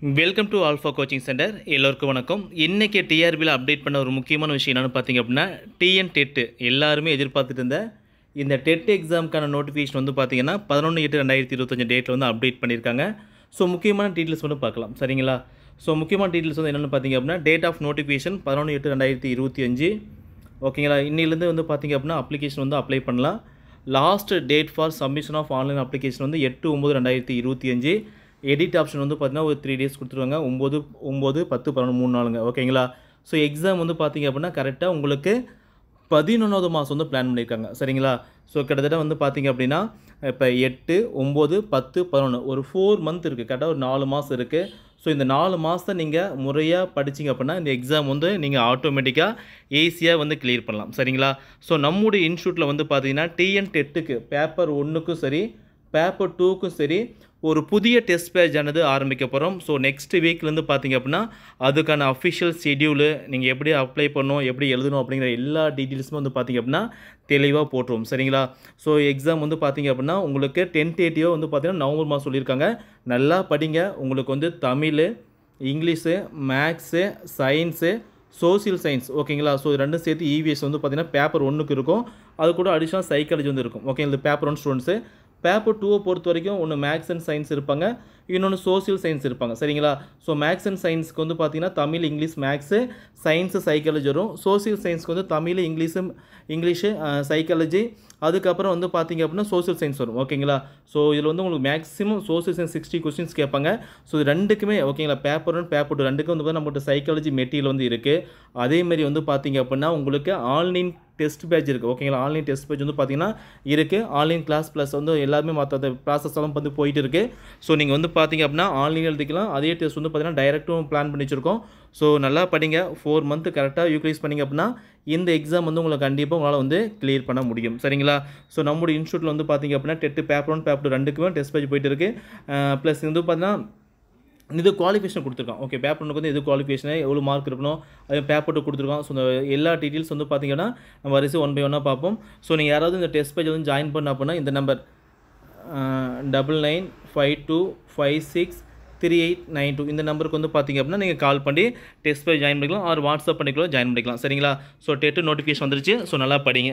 Welcome to alpha coaching centre. எல்லோருக்கும் வணக்கம். இன்றைக்கி டிஆர்பியில் அப்டேட் பண்ண ஒரு முக்கியமான விஷயம் என்னென்னு பார்த்தீங்க அப்படின்னா, டிஎன் டெட்டு எல்லாருமே எதிர்பார்த்துட்டு இருந்த இந்த டெட் எக்ஸாமுக்கான நோட்டிஃபிகேஷன் வந்து பார்த்தீங்கன்னா 11/8/2025 டேட்டில் வந்து அப்டேட் பண்ணியிருக்காங்க. ஸோ முக்கியமான டீட்டெயில்ஸ் வந்து பார்க்கலாம், சரிங்களா? ஸோ முக்கியமான டீட்டெயில்ஸ் வந்து என்னென்னு பார்த்தீங்க அப்படின்னா, டேட் ஆஃப் நோட்டிஃபிகேஷன் 11/8/2025. ஓகேங்களா? இன்னிலேருந்து வந்து பார்த்தீங்க அப்படின்னா அப்ளிகேஷன் வந்து அப்ளை பண்ணலாம். Last date for submission of online application வந்து 8/9/2025. எடிட் ஆப்ஷன் வந்து பார்த்தீங்கன்னா ஒரு 3 டேஸ் கொடுத்துருவாங்க. 9, 10, 10, 11 3 நாளுங்க. ஓகேங்களா? ஸோ எக்ஸாம் வந்து பார்த்தீங்க அப்படின்னா கரெக்டாக உங்களுக்கு 11வது மாதம் வந்து பிளான் பண்ணியிருக்காங்க, சரிங்களா? ஸோ கிட்டத்தட்ட வந்து பார்த்தீங்க அப்படின்னா இப்போ 8, 9, 10, 11 ஒரு 4 மந்த் இருக்குது. கரெக்டாக ஒரு 4 மாதம் இருக்குது. ஸோ இந்த 4 மாதத்தை நீங்கள் முறையாக படிச்சிங்க அப்படின்னா இந்த எக்ஸாம் வந்து நீங்கள் ஆட்டோமேட்டிக்காக ஈஸியாக வந்து கிளியர் பண்ணலாம், சரிங்களா? ஸோ நம்முடைய இன்ஸ்டியூட்டில் வந்து பார்த்தீங்கன்னா டிஎன் டெட்டுக்கு பேப்பர் 1க்கும் சரி பேப்பர் 2க்கும் சரி ஒரு புதிய டெஸ்ட் பேட்ச் ஆனது ஆரம்பிக்க போகிறோம். ஸோ நெக்ஸ்ட் வீக்லேருந்து பார்த்தீங்க அப்படின்னா அதுக்கான அஃபிஷியல் ஷெட்யூலு நீங்கள் எப்படி அப்ளை பண்ணணும், எப்படி எழுதணும் அப்படிங்கிற எல்லா டீட்டெயில்ஸுமே வந்து பார்த்தீங்க அப்படின்னா தெளிவாக போட்டுருவோம், சரிங்களா? ஸோ எக்ஸாம் வந்து பார்த்தீங்க அப்படின்னா உங்களுக்கு டென்டேட்டிவாக வந்து பார்த்தீங்கன்னா நவம்பர் மாதம் சொல்லியிருக்காங்க. நல்லா படிங்க. உங்களுக்கு வந்து Tamil, English, maths, science, social science, ஓகேங்களா? ஸோ ரெண்டும் சேர்த்து இவிஎஸ் வந்து பார்த்தீங்கன்னா பேப்பர் 1க்கு இருக்கும். அது கூட அடிஷனல் சைக்காலஜி வந்து இருக்கும். ஓகே, இந்த பேப்பர் 1 ஸ்டூடெண்ட்ஸு. பேப்பர் 2 பொறுத்த வரைக்கும் ஒன்று மேக்ஸ் அண்ட் சயின்ஸ் இருப்பாங்க, இன்னொன்று சோசியல் சயின்ஸ் இருப்பாங்க, சரிங்களா? ஸோ மேக்ஸ் அண்ட் சயின்ஸ்க்கு வந்து பார்த்தீங்கன்னா Tamil, English, maths, science, psychology வரும். சோசியல் சயின்ஸ்க்கு வந்து தமிழ், இங்கிலீஷு, சைக்காலஜி, அதுக்கப்புறம் வந்து பார்த்தீங்க அப்படின்னா சோசியல் சயின்ஸ் வரும், ஓகேங்களா? ஸோ இதில் வந்து உங்களுக்கு மேக்ஸிமம் சோசியல் சயின்ஸ் 60 கொஸ்டின்ஸ் கேட்பாங்க. ஸோ இது ரெண்டுக்குமே ஓகேங்களா, பேப்பர் 1 பேப்பர் 2 ரெண்டுக்கும் வந்து நம்மகிட்ட சைக்காலஜி மெட்டீரியல் வந்து இருக்குது. அதேமாதிரி வந்து பார்த்தீங்க அப்படின்னா உங்களுக்கு ஆன்லைன் டெஸ்ட் பேட்ச் இருக்குது, ஓகேங்களா? ஆன்லைன் டெஸ்ட் பேட்ச் வந்து பார்த்தீங்கன்னா இருக்குது. ஆன்லைன் கிளாஸ் ப்ளஸ் வந்து எல்லாருமே மற்ற ப்ராசஸ் எல்லாம் வந்து போயிட்டு இருக்குது. ஸோ நீங்கள் வந்து பார்த்தீங்க அப்படின்னா ஆன்லைன் எழுதிக்கலாம். அதே டெஸ்ட் வந்து பார்த்தீங்கன்னா டைரெக்டும் பிளான் பண்ணி வச்சுருக்கோம். ஸோ நல்லா படிங்க. 4 மந்த் கரெக்டாக யூட்டிலைஸ் பண்ணிங்க அப்படின்னா இந்த எக்ஸாம் வந்து உங்களுக்கு கண்டிப்பாக உங்களால் வந்து கிளியர் பண்ண முடியும், சரிங்களா? ஸோ நம்மளுடைய இன்ஸ்டியூட்டில் வந்து பார்த்தீங்க அப்படின்னா டெட்டு பேப்பர் 1 பேப்பர் 2 ரெண்டுக்குமே டெஸ்ட் பேட்ச் போயிட்டு இருக்குது. ப்ளஸ் வந்து பார்த்தீங்கன்னா இது குவாலிஃபிகேஷன் கொடுத்துருக்கோம். ஓகே, பேப்பர் 1க்கு வந்து எது குவாலிஃபிகேஷன் எவ்வளோ மார்க் இருக்கணும், அது பேப்பர் 2 கொடுத்துருக்கோம். ஸோ இந்த எல்லா டீட்டெயில்ஸ் வந்து பார்த்தீங்கன்னா நம்ம வரிசை 1 by 1 பார்ப்போம். ஸோ நீங்கள் யாராவது இந்த டெஸ்ட் பேஜ் வந்து ஜாயின் பண்ண அப்படின்னா இந்த நம்பர் 9952563892 இந்த நம்பருக்கு வந்து பார்த்தீங்க அப்படின்னா நீங்கள் கால் பண்ணி டெஸ்ட் பேஜ் ஜாயின் பண்ணிக்கலாம், ஆர் வாட்ஸ்அப் பண்ணிக்கலாம், ஜாயின் பண்ணிக்கலாம், சரிங்களா? ஸோ டெட்டு நோட்டிஃபிகேஷன் வந்துருச்சு. ஸோ நல்லா படிங்க.